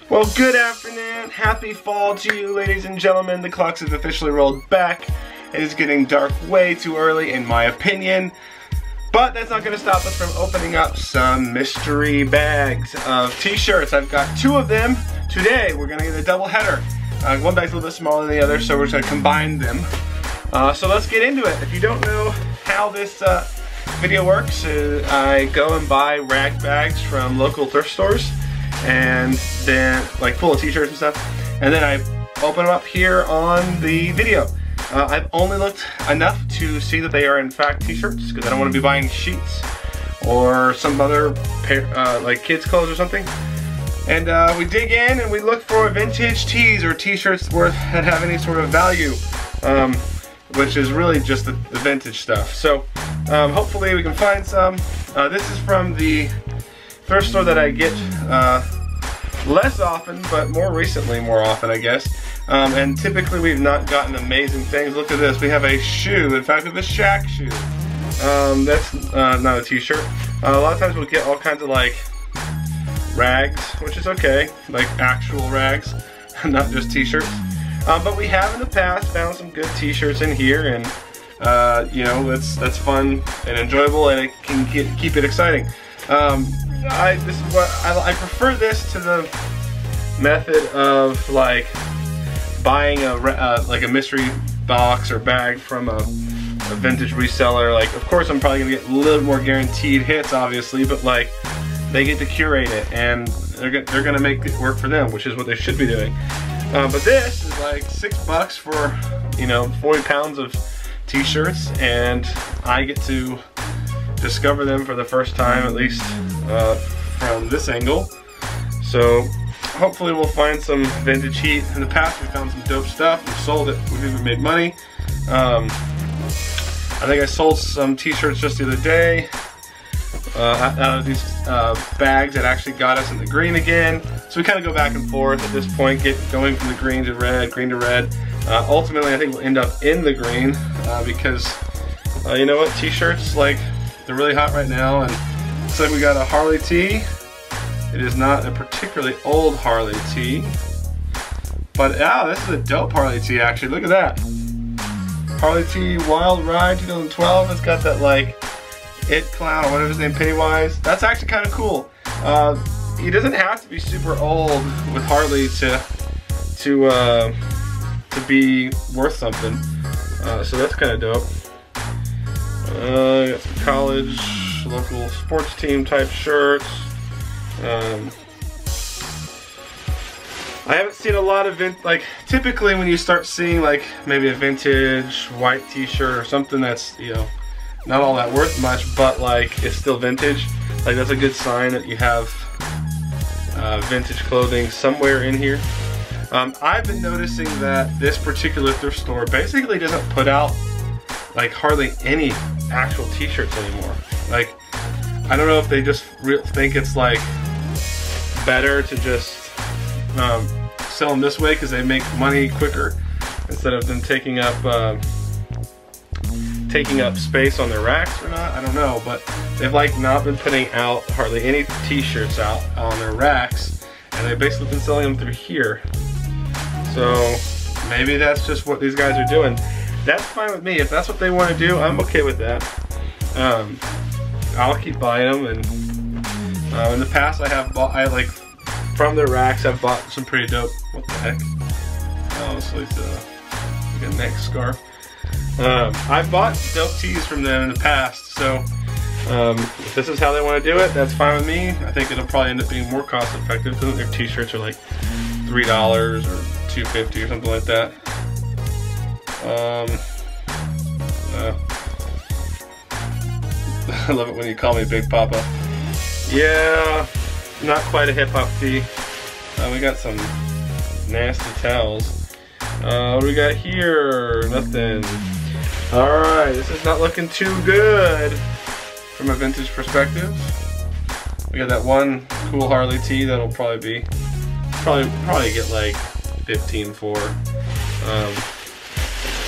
Well, good afternoon. Happy fall to you, ladies and gentlemen. The clocks have officially rolled back. It is getting dark way too early, in my opinion. But that's not going to stop us from opening up some mystery bags of t-shirts. I've got 2 of them. Today, we're going to get a double header. One bag's a little bit smaller than the other, so we're just going to combine them. So let's get into it. If you don't know how this video works, I go and buy rag bags from local thrift stores, and then like full of t-shirts and stuff, and then I open them up here on the video. I've only looked enough to see that they are in fact t-shirts, because I don't want to be buying sheets or some other pair, like kids clothes or something. And we dig in and we look for vintage tees or t-shirts that have any sort of value, which is really just the vintage stuff. So hopefully we can find some. This is from the thrift store that I get less often, but more recently more often, I guess. And typically we've not gotten amazing things. Look at this, we have a shoe. In fact, we have a Shaq shoe. That's not a t-shirt. A lot of times we'll get all kinds of like rags, which is okay, like actual rags, not just t-shirts. But we have in the past found some good t-shirts in here, and you know, that's fun and enjoyable, and it can keep it exciting. This is what I prefer this to the method of like buying like a mystery box or bag from a vintage reseller. Like, of course, I'm probably gonna get a little more guaranteed hits, obviously, but like they get to curate it, and they're gonna make it work for them, which is what they should be doing. But this is like $6 for, you know, 40 pounds of t-shirts, and I get to discover them for the first time, at least from this angle. So hopefully we'll find some vintage heat. In the past we found some dope stuff, we've sold it, we've even made money. I think I sold some t-shirts just the other day out of these bags that actually got us in the green again. So we kind of go back and forth at this point, going from the green to red, green to red. Ultimately I think we'll end up in the green because you know what, t-shirts, like, they're really hot right now, and looks like we got a Harley tee. It is not a particularly old Harley tee, but this is a dope Harley tee actually. Look at that. Harley tee Wild Ride 2012. It's got that like It Clown, or whatever his name, Pennywise. That's actually kind of cool. He doesn't have to be super old with Harley to be worth something. So that's kind of dope. Got some college, local sports team type shirts. I haven't seen a lot of like, typically when you start seeing like maybe a vintage white t-shirt or something that's, you know, not all that worth much, but like it's still vintage, like that's a good sign that you have vintage clothing somewhere in here. I've been noticing that this particular thrift store basically doesn't put out like hardly any actual t-shirts anymore. Like, I don't know if they just think it's like better to just sell them this way because they make money quicker instead of them taking up space on their racks or not. I don't know, but they've like not been putting out hardly any t-shirts out on their racks, and they've basically been selling them through here. So maybe that's just what these guys are doing. That's fine with me. If that's what they want to do, I'm okay with that. I'll keep buying them, and in the past I like from their racks I've bought some pretty dope. What the heck? Oh, so it's like a neck scarf. I've bought dope tees from them in the past, so if this is how they want to do it, that's fine with me. I think it'll probably end up being more cost effective because their t-shirts are like $3 or $2.50 or something like that. I love it when you call me Big Papa. Yeah, not quite a hip hop tee. We got some nasty towels. What do we got here? Nothing. Alright, this is not looking too good from a vintage perspective. We got that one cool Harley tee that'll probably get like 15 for.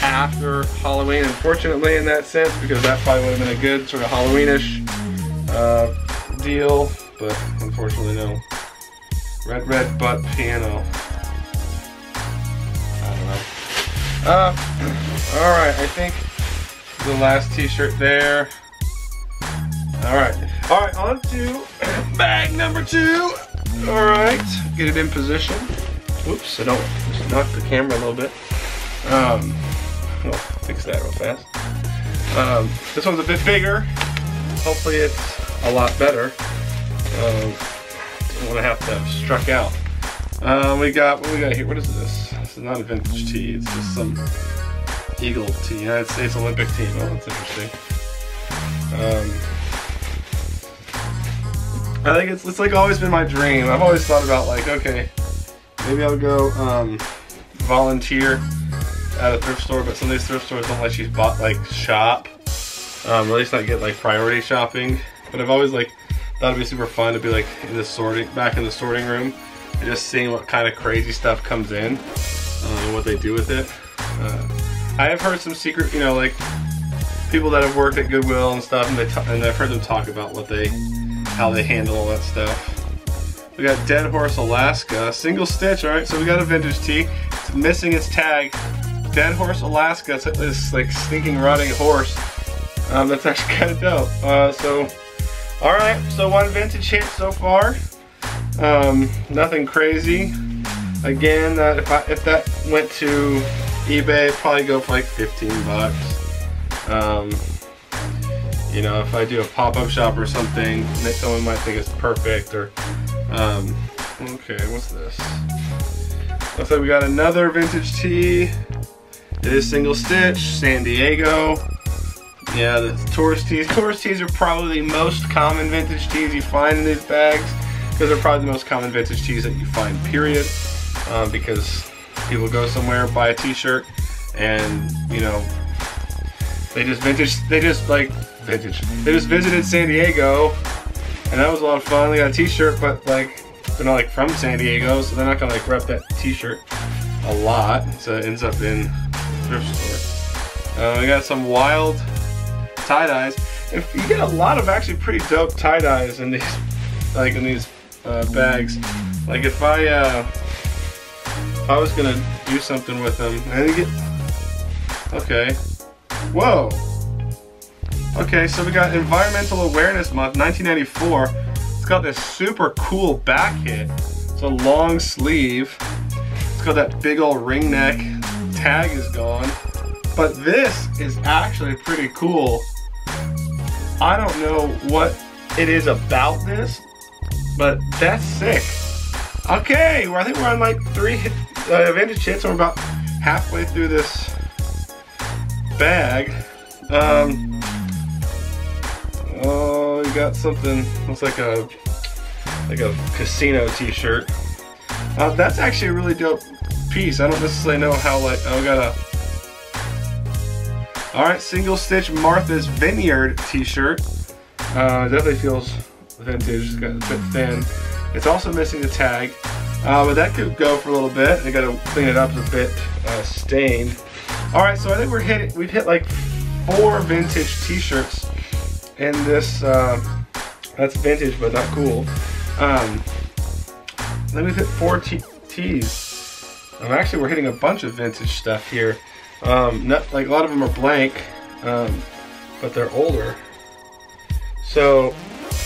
After Halloween, unfortunately, in that sense, because that probably would have been a good sort of Halloweenish deal, but unfortunately no. Red butt piano. I don't know. Alright, I think the last t-shirt there. Alright, on to bag number 2. Alright, get it in position. Oops, I don't just knock the camera a little bit. I'll fix that real fast. This one's a bit bigger. Hopefully it's a lot better. Don't want to have to struck out. What we got here? What is this? This is not a vintage tee. It's just some Eagle tee. United States Olympic team. Oh, that's interesting. I think it's like always been my dream. I've always thought about like, okay, maybe I'll go volunteer at a thrift store, but some of these thrift stores don't let you shop. Or at least not get like priority shopping. But I've always like thought it'd be super fun to be like in the back in the sorting room and just seeing what kind of crazy stuff comes in and what they do with it. I have heard some secret, you know, like people that have worked at Goodwill and stuff, and I've heard them talk about how they handle all that stuff. We got Dead Horse Alaska, single stitch. All right, so we got a vintage tee. It's missing its tag. Dead Horse Alaska. It's this like stinking rotting horse. That's actually kind of dope. All right, so one vintage hit so far. Nothing crazy. Again, if that went to eBay, it'd probably go for like 15 bucks. You know, if I do a pop-up shop or something, someone might think it's perfect. Or okay, what's this? Looks like we got another vintage tee. It is single stitch, San Diego. Yeah, the tourist tees. Tourist tees are probably the most common vintage tees you find in these bags, because they're probably the most common vintage tees that you find, period. Because people go somewhere, buy a t-shirt, and you know, they just visited San Diego, and that was a lot of fun. They got a t-shirt, but like they're not like from San Diego, so they're not gonna like rep that t-shirt a lot, so it ends up in thrift store. We got some wild tie-dyes. If you get a lot of actually pretty dope tie-dyes in these, bags. Like if I was gonna do something with them, and get okay, whoa. Okay, so we got Environmental Awareness Month, 1994. It's got this super cool back hit. It's a long sleeve. It's got that big old ring neck. Tag is gone. But this is actually pretty cool. I don't know what it is about this, but that's sick. Okay, well, I think we're on like 3 vintage hits, and we're about halfway through this bag. Oh, you got something, looks like a casino t-shirt. That's actually a really dope piece. I don't necessarily know how, like, oh, we got alright, single stitch Martha's Vineyard t-shirt. Definitely feels vintage, it's got a bit thin. It's also missing the tag, but that could go for a little bit. I gotta clean it up, it's a bit stained. Alright, so I think we've hit like 4 vintage t-shirts in this, that's vintage but not cool. Then we've hit 4 tees. Actually, we're hitting a bunch of vintage stuff here. Not like a lot of them are blank, but they're older. So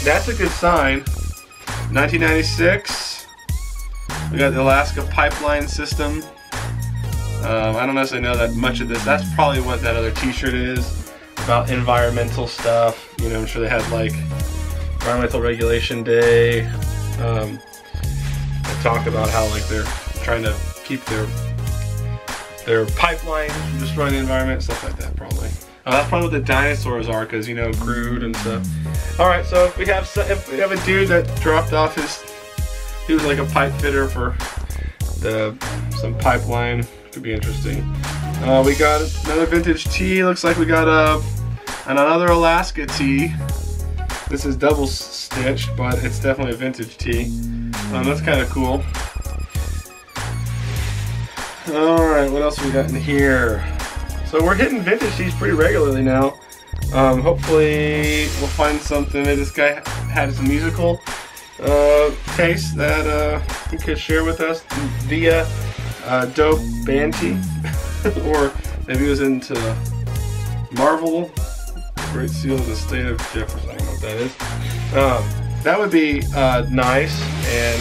that's a good sign. 1996. We got the Alaska pipeline system. I don't necessarily know that much of this. That's probably what that other t-shirt is, about environmental stuff. You know, I'm sure they had like Environmental Regulation Day. They talk about how like they're trying to keep their pipelines from destroying the environment, stuff like that probably. That's probably what the dinosaurs are, because you know, crude and stuff. All right, so if we have a dude that dropped off he was like a pipe fitter for some pipeline. Could be interesting. We got another vintage tee. Looks like we got another Alaska tee. This is double stitched, but it's definitely a vintage tee. That's kind of cool. Alright, what else we got in here? So we're hitting vintage tees pretty regularly now. Hopefully we'll find something. This guy had some musical taste that you could share with us via dope band tee, or maybe it was into Marvel, Great Seal of the State of Jefferson. I don't know what that is. That would be nice and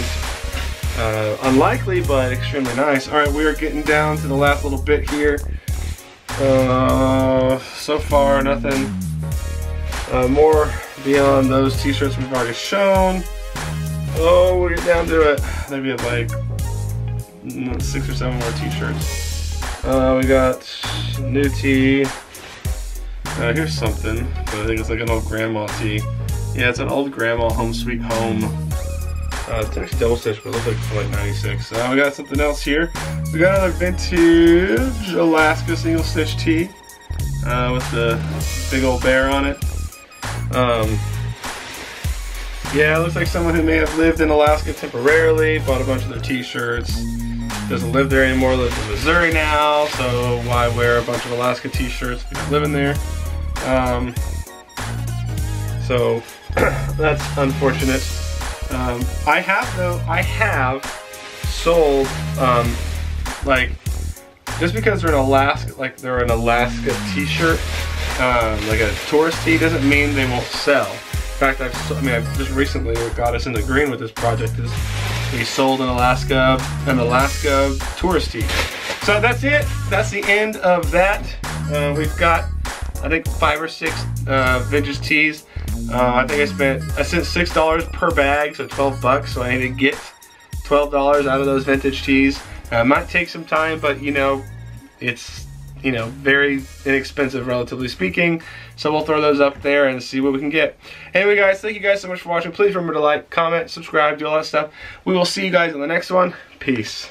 unlikely, but extremely nice. All right, we are getting down to the last little bit here. So far, nothing more beyond those t-shirts we've already shown. Oh, we'll get down to it. Maybe have like 6 or 7 more t-shirts. We got new tee. Here's something, but I think it's like an old grandma tee. Yeah, it's an old grandma home sweet home. It's actually double stitched, but it looks like it's like 96. We got something else here. We got another vintage Alaska single stitch tee with the big old bear on it. Yeah, it looks like someone who may have lived in Alaska temporarily, bought a bunch of their t-shirts. Doesn't live there anymore, lives in Missouri now, so why wear a bunch of Alaska t-shirts if you're living there? So that's unfortunate. I have sold, like, just because they're an Alaska, like they're an Alaska t-shirt, like a tourist tee, doesn't mean they won't sell. In fact, I've just recently, what got us into green with this project is we sold an Alaska tourist tee. So that's it. That's the end of that. We've got, I think, 5 or 6 vintage tees. I think I spent $6 per bag, so 12 bucks. So I need to get $12 out of those vintage tees. It might take some time, but you know, it's very inexpensive relatively speaking. So we'll throw those up there and see what we can get. Anyway guys, thank you guys so much for watching. Please remember to like, comment, subscribe, do all that stuff. We will see you guys in the next one. Peace.